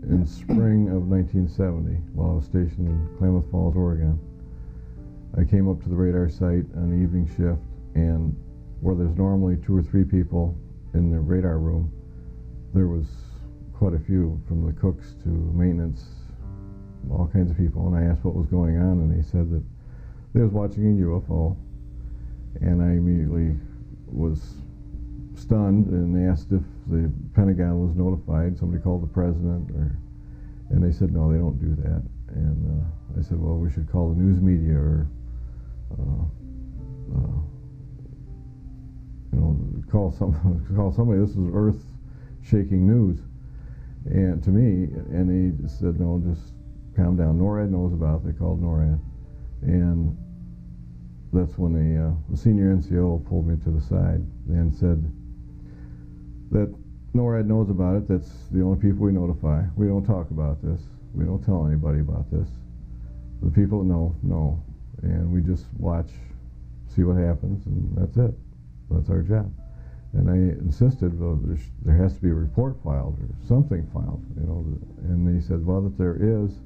In spring of 1970, while I was stationed in Klamath Falls, Oregon, I came up to the radar site on the evening shift, and where there's normally 2 or 3 people in the radar room, there was quite a few, from the cooks to maintenance, all kinds of people. And I asked what was going on, and they said that they was watching a UFO, and I immediately was stunned and asked if the Pentagon was notified. Somebody called the president, and they said no, they don't do that. And I said, well, we should call the news media, or call somebody. This is earth-shaking news, and to me. And he said, no, just calm down. NORAD knows about it. They called NORAD, and that's when the senior NCO pulled me to the side and said that NORAD knows about it. That's the only people we notify. We don't talk about this. We don't tell anybody about this. The people that know, and we just watch, see what happens, and that's it. That's our job. And I insisted, well, there has to be a report filed or something filed, And they said, well, that there is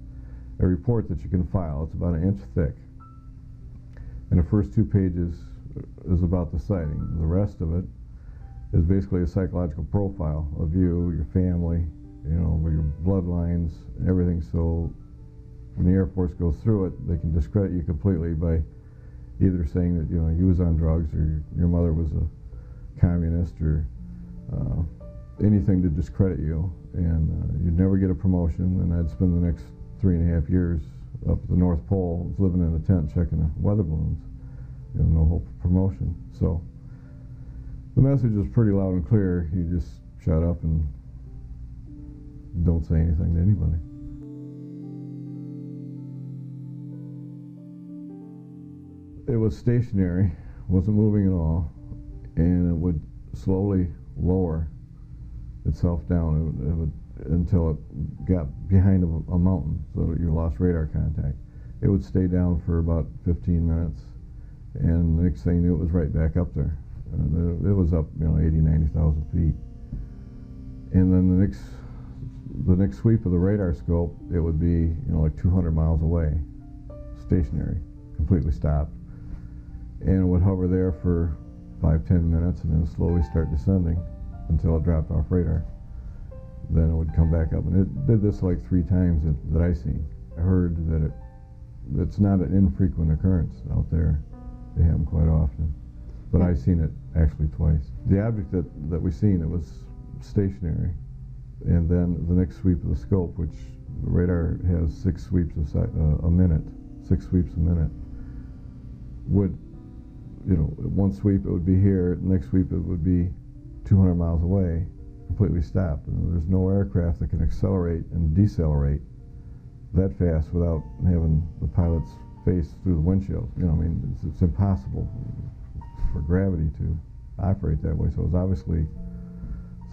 a report that you can file. It's about 1 inch thick. And the first 2 pages is about the sighting. The rest of it is basically a psychological profile of you, your family, your bloodlines, everything. So when the Air Force goes through it, they can discredit you completely by either saying that you was on drugs, or your mother was a communist, or anything to discredit you, and you'd never get a promotion. And I'd spend the next 3.5 years up at the North Pole, living in a tent checking the weather balloons. No hope of promotion. So the message was pretty loud and clear. You just shut up and don't say anything to anybody. It was stationary, wasn't moving at all, and it would slowly lower itself down. It would until it got behind a mountain, so that you lost radar contact. It would stay down for about 15 minutes, and the next thing you knew, it was right back up there. It was up, 80,000, 90,000 feet. And then the next sweep of the radar scope, it would be, like 200 miles away, stationary, completely stopped. And it would hover there for 5-10 minutes, and then slowly start descending until it dropped off radar. Then it would come back up, and it did this like 3 times that I seen. I heard that it's not an infrequent occurrence out there. They happen quite often, but I seen it actually twice. The object that we seen, it was stationary, and then the next sweep of the scope, which the radar has 6 sweeps a minute, 6 sweeps a minute, would, one sweep it would be here, next sweep it would be 200 miles away, completely stopped. And there's no aircraft that can accelerate and decelerate that fast without having the pilot's face through the windshield. It's impossible for gravity to operate that way. So it was obviously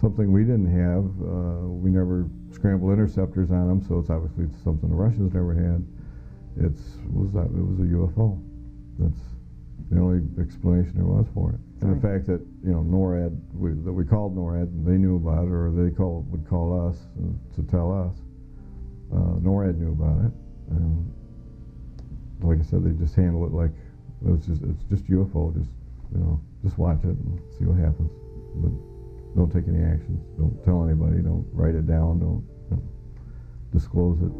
something we didn't have. We never scrambled interceptors on them, so it's obviously something the Russians never had. It was a UFO. That's the only explanation there was for it. And the fact that NORAD, that we called NORAD, they knew about it, or they would call us to tell us. NORAD knew about it, and like I said, they just handle it like it's just UFO. Just watch it and see what happens, but don't take any actions. Don't tell anybody. Don't write it down. Don't disclose it.